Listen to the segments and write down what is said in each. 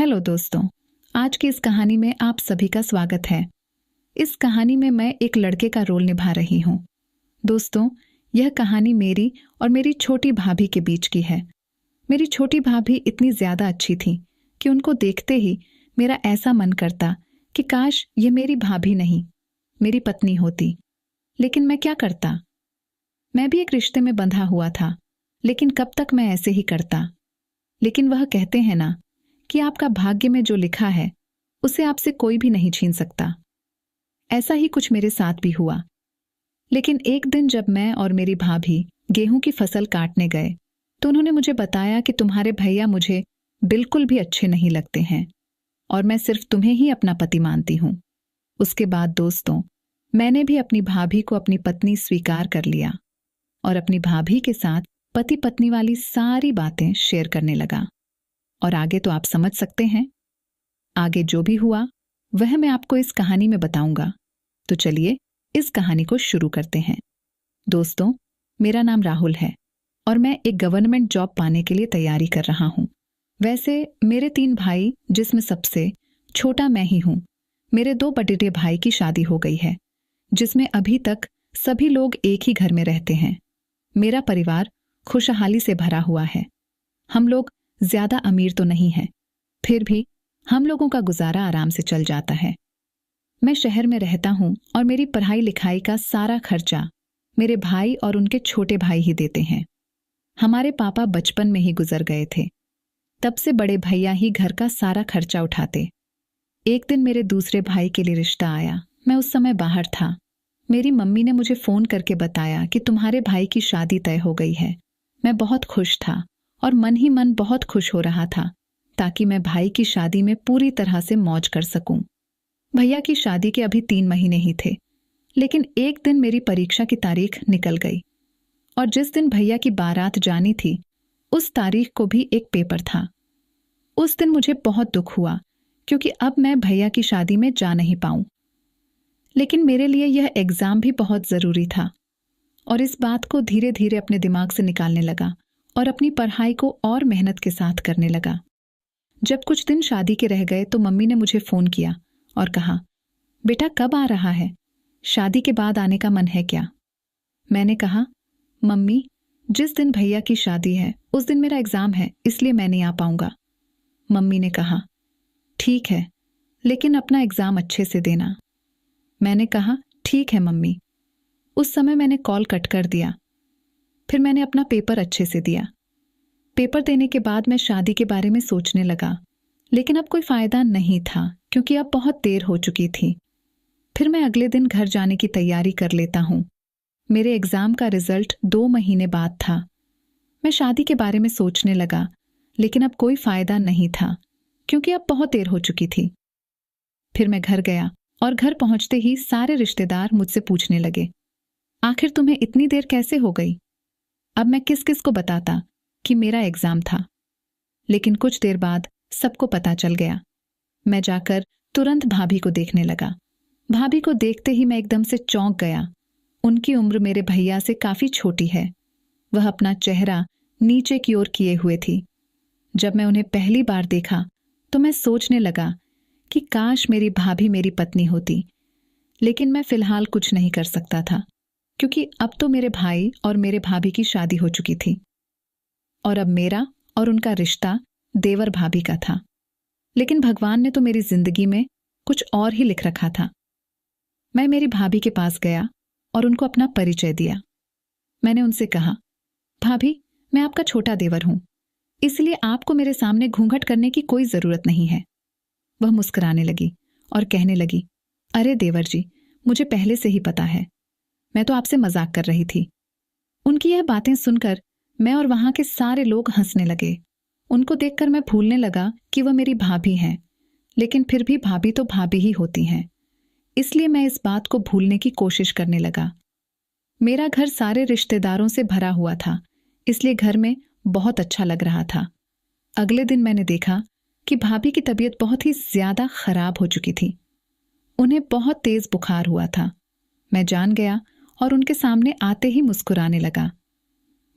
Hello दोस्तों, आज की इस कहानी में आप सभी का स्वागत है। इस कहानी में मैं एक लड़के का रोल निभा रही हूँ। दोस्तों, यह कहानी मेरी और मेरी छोटी भाभी के बीच की है। मेरी छोटी भाभी इतनी ज्यादा अच्छी थी कि उनको देखते ही मेरा ऐसा मन करता कि काश ये मेरी भाभी नहीं, मेरी पत्नी होती। लेकिन मैं क्या करता? मैं भी एक रिश्ते में बंधा हुआ था, लेकिन कब तक मैं ऐसे ही करता? लेकिन वह कहते हैं ना कि आपका भाग्य में जो लिखा है उसे आपसे कोई भी नहीं छीन सकता। ऐसा ही कुछ मेरे साथ भी हुआ। लेकिन एक दिन जब मैं और मेरी भाभी गेहूं की फसल काटने गए तो उन्होंने मुझे बताया कि तुम्हारे भैया मुझे बिल्कुल भी अच्छे नहीं लगते हैं और मैं सिर्फ तुम्हें ही अपना पति मानती हूं। उसके बाद दोस्तों, मैंने भी अपनी भाभी को अपनी पत्नी स्वीकार कर लिया और अपनी भाभी के साथ पति पत्नी वाली सारी बातें शेयर करने लगा। और आगे तो आप समझ सकते हैं। आगे जो भी हुआ वह मैं आपको इस कहानी में बताऊंगा। तो चलिए इस कहानी को शुरू करते हैं। दोस्तों, मेरा नाम राहुल है और मैं एक गवर्नमेंट जॉब पाने के लिए तैयारी कर रहा हूं। वैसे मेरे 3 भाई, जिसमें सबसे छोटा मैं ही हूं। मेरे 2 बड़े भाई की शादी हो गई है, जिसमें अभी तक सभी लोग एक ही घर में रहते हैं। मेरा परिवार खुशहाली से भरा हुआ है। हम लोग ज्यादा अमीर तो नहीं हैं, फिर भी हम लोगों का गुजारा आराम से चल जाता है। मैं शहर में रहता हूं और मेरी पढ़ाई लिखाई का सारा खर्चा मेरे भाई और उनके छोटे भाई ही देते हैं। हमारे पापा बचपन में ही गुजर गए थे, तब से बड़े भैया ही घर का सारा खर्चा उठाते। एक दिन मेरे दूसरे भाई के लिए रिश्ता आया। मैं उस समय बाहर था। मेरी मम्मी ने मुझे फोन करके बताया कि तुम्हारे भाई की शादी तय हो गई है। मैं बहुत खुश था और मन ही मन बहुत खुश हो रहा था, ताकि मैं भाई की शादी में पूरी तरह से मौज कर सकूं। भैया की शादी के अभी 3 महीने ही थे, लेकिन एक दिन मेरी परीक्षा की तारीख निकल गई और जिस दिन भैया की बारात जानी थी उस तारीख को भी एक पेपर था। उस दिन मुझे बहुत दुख हुआ क्योंकि अब मैं भैया की शादी में जा नहीं पाऊं। लेकिन मेरे लिए यह एग्जाम भी बहुत जरूरी था और इस बात को धीरे धीरे अपने दिमाग से निकालने लगा और अपनी पढ़ाई को और मेहनत के साथ करने लगा। जब कुछ दिन शादी के रह गए तो मम्मी ने मुझे फोन किया और कहा, बेटा कब आ रहा है? शादी के बाद आने का मन है क्या? मैंने कहा, मम्मी जिस दिन भैया की शादी है उस दिन मेरा एग्जाम है, इसलिए मैं नहीं आ पाऊंगा। मम्मी ने कहा, ठीक है, लेकिन अपना एग्जाम अच्छे से देना। मैंने कहा, ठीक है मम्मी। उस समय मैंने कॉल कट कर दिया। फिर मैंने अपना पेपर अच्छे से दिया। पेपर देने के बाद मैं शादी के बारे में सोचने लगा, लेकिन अब कोई फायदा नहीं था क्योंकि अब बहुत देर हो चुकी थी। फिर मैं अगले दिन घर जाने की तैयारी कर लेता हूं। मेरे एग्जाम का रिजल्ट 2 महीने बाद था। मैं शादी के बारे में सोचने लगा, लेकिन अब कोई फायदा नहीं था क्योंकि अब बहुत देर हो चुकी थी। फिर मैं घर गया और घर पहुंचते ही सारे रिश्तेदार मुझसे पूछने लगे, आखिर तुम्हें इतनी देर कैसे हो गई? अब मैं किस किस को बताता कि मेरा एग्जाम था। लेकिन कुछ देर बाद सबको पता चल गया। मैं जाकर तुरंत भाभी को देखने लगा। भाभी को देखते ही मैं एकदम से चौंक गया। उनकी उम्र मेरे भैया से काफी छोटी है। वह अपना चेहरा नीचे की ओर किए हुए थी। जब मैं उन्हें पहली बार देखा तो मैं सोचने लगा कि काश मेरी भाभी मेरी पत्नी होती, लेकिन मैं फिलहाल कुछ नहीं कर सकता था क्योंकि अब तो मेरे भाई और मेरे भाभी की शादी हो चुकी थी और अब मेरा और उनका रिश्ता देवर भाभी का था। लेकिन भगवान ने तो मेरी जिंदगी में कुछ और ही लिख रखा था। मैं मेरी भाभी के पास गया और उनको अपना परिचय दिया। मैंने उनसे कहा, भाभी मैं आपका छोटा देवर हूं, इसलिए आपको मेरे सामने घूंघट करने की कोई जरूरत नहीं है। वह मुस्कुराने लगी और कहने लगी, अरे देवर जी, मुझे पहले से ही पता है, मैं तो आपसे मजाक कर रही थी। उनकी यह बातें सुनकर मैं और वहां के सारे लोग हंसने लगे। उनको देखकर मैं भूलने लगा कि वह मेरी भाभी हैं, लेकिन फिर भी भाभी तो भाभी ही होती हैं, इसलिए मैं इस बात को भूलने की कोशिश करने लगा। मेरा घर सारे रिश्तेदारों से भरा हुआ था, इसलिए घर में बहुत अच्छा लग रहा था। अगले दिन मैंने देखा कि भाभी की तबीयत बहुत ही ज्यादा खराब हो चुकी थी। उन्हें बहुत तेज बुखार हुआ था। मैं जान गया और उनके सामने आते ही मुस्कुराने लगा।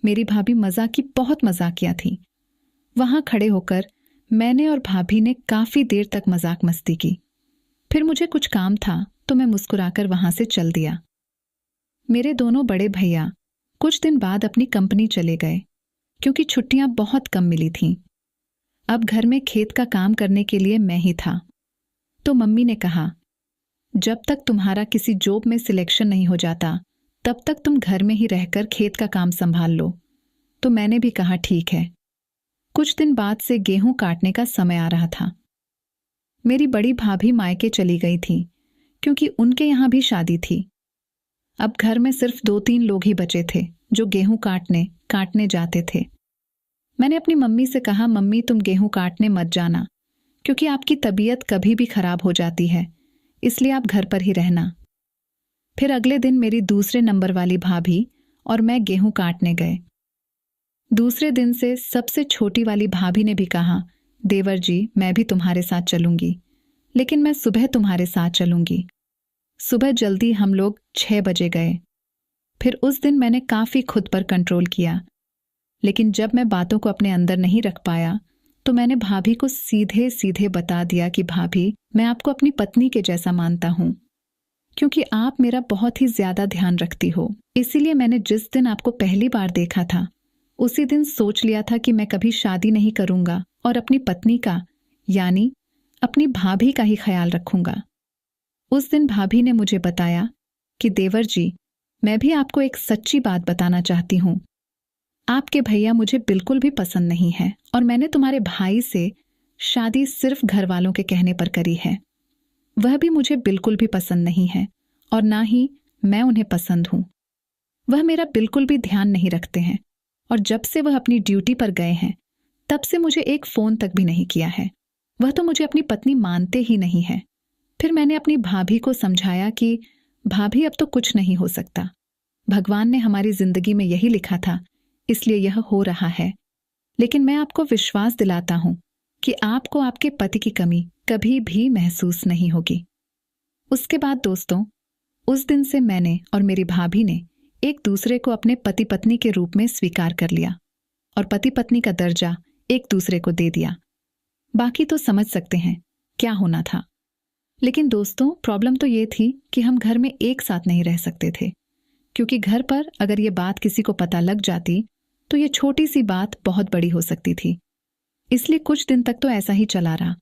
मेरी भाभी बहुत मजाकिया थी। वहां खड़े होकर मैंने और भाभी ने काफी देर तक मजाक मस्ती की। फिर मुझे कुछ काम था तो मैं मुस्कुराकर वहां से चल दिया। मेरे दोनों बड़े भैया कुछ दिन बाद अपनी कंपनी चले गए क्योंकि छुट्टियां बहुत कम मिली थीं। अब घर में खेत का काम करने के लिए मैं ही था। तो मम्मी ने कहा, जब तक तुम्हारा किसी जॉब में सिलेक्शन नहीं हो जाता तब तक तुम घर में ही रहकर खेत का काम संभाल लो। तो मैंने भी कहा ठीक है। कुछ दिन बाद से गेहूं काटने का समय आ रहा था। मेरी बड़ी भाभी मायके चली गई थी क्योंकि उनके यहां भी शादी थी। अब घर में सिर्फ 2-3 लोग ही बचे थे जो गेहूं काटने जाते थे। मैंने अपनी मम्मी से कहा, मम्मी तुम गेहूं काटने मत जाना क्योंकि आपकी तबीयत कभी भी खराब हो जाती है, इसलिए आप घर पर ही रहना। फिर अगले दिन मेरी दूसरे नंबर वाली भाभी और मैं गेहूं काटने गए। दूसरे दिन से सबसे छोटी वाली भाभी ने भी कहा, देवर जी मैं भी तुम्हारे साथ चलूंगी, लेकिन मैं सुबह तुम्हारे साथ चलूंगी। सुबह जल्दी हम लोग 6 बजे गए। फिर उस दिन मैंने काफी खुद पर कंट्रोल किया, लेकिन जब मैं बातों को अपने अंदर नहीं रख पाया तो मैंने भाभी को सीधे सीधे बता दिया कि भाभी मैं आपको अपनी पत्नी के जैसा मानता हूं क्योंकि आप मेरा बहुत ही ज्यादा ध्यान रखती हो। इसीलिए मैंने जिस दिन आपको पहली बार देखा था उसी दिन सोच लिया था कि मैं कभी शादी नहीं करूंगा और अपनी पत्नी का यानी अपनी भाभी का ही ख्याल रखूंगा। उस दिन भाभी ने मुझे बताया कि देवर जी मैं भी आपको एक सच्ची बात बताना चाहती हूं। आपके भैया मुझे बिल्कुल भी पसंद नहीं है और मैंने तुम्हारे भाई से शादी सिर्फ घर वालों के कहने पर करी है। वह भी मुझे बिल्कुल भी पसंद नहीं है और ना ही मैं उन्हें पसंद हूं। वह मेरा बिल्कुल भी ध्यान नहीं रखते हैं और जब से वह अपनी ड्यूटी पर गए हैं तब से मुझे एक फोन तक भी नहीं किया है। वह तो मुझे अपनी पत्नी मानते ही नहीं है। फिर मैंने अपनी भाभी को समझाया कि भाभी अब तो कुछ नहीं हो सकता। भगवान ने हमारी जिंदगी में यही लिखा था, इसलिए यह हो रहा है। लेकिन मैं आपको विश्वास दिलाता हूं कि आपको आपके पति की कमी कभी भी महसूस नहीं होगी। उसके बाद दोस्तों, उस दिन से मैंने और मेरी भाभी ने एक दूसरे को अपने पति पत्नी के रूप में स्वीकार कर लिया और पति पत्नी का दर्जा एक दूसरे को दे दिया। बाकी तो समझ सकते हैं क्या होना था। लेकिन दोस्तों, प्रॉब्लम तो ये थी कि हम घर में एक साथ नहीं रह सकते थे क्योंकि घर पर अगर ये बात किसी को पता लग जाती तो ये छोटी सी बात बहुत बड़ी हो सकती थी। इसलिए कुछ दिन तक तो ऐसा ही चला रहा।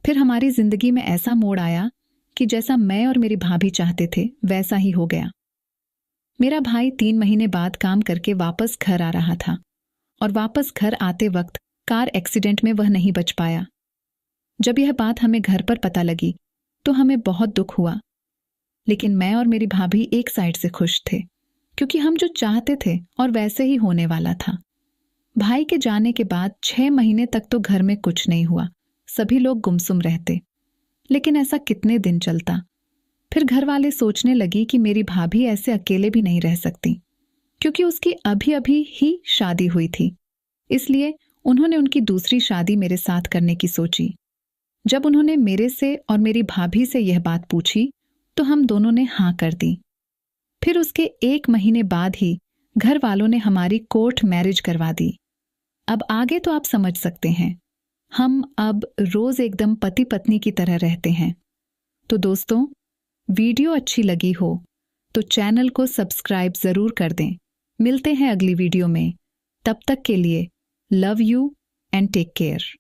फिर हमारी जिंदगी में ऐसा मोड़ आया कि जैसा मैं और मेरी भाभी चाहते थे वैसा ही हो गया। मेरा भाई 3 महीने बाद काम करके वापस घर आ रहा था और वापस घर आते वक्त कार एक्सीडेंट में वह नहीं बच पाया। जब यह बात हमें घर पर पता लगी तो हमें बहुत दुख हुआ, लेकिन मैं और मेरी भाभी एक साइड से खुश थे क्योंकि हम जो चाहते थे और वैसे ही होने वाला था। भाई के जाने के बाद 6 महीने तक तो घर में कुछ नहीं हुआ, सभी लोग गुमसुम रहते। लेकिन ऐसा कितने दिन चलता। फिर घर वाले सोचने लगी कि मेरी भाभी ऐसे अकेले भी नहीं रह सकती क्योंकि उसकी अभी अभी ही शादी हुई थी। इसलिए उन्होंने उनकी दूसरी शादी मेरे साथ करने की सोची। जब उन्होंने मेरे से और मेरी भाभी से यह बात पूछी तो हम दोनों ने हाँ कर दी। फिर उसके 1 महीने बाद ही घर वालों ने हमारी कोर्ट मैरिज करवा दी। अब आगे तो आप समझ सकते हैं, हम अब रोज एकदम पति पत्नी की तरह रहते हैं। तो दोस्तों, वीडियो अच्छी लगी हो तो चैनल को सब्सक्राइब जरूर कर दें। मिलते हैं अगली वीडियो में। तब तक के लिए love you and take care.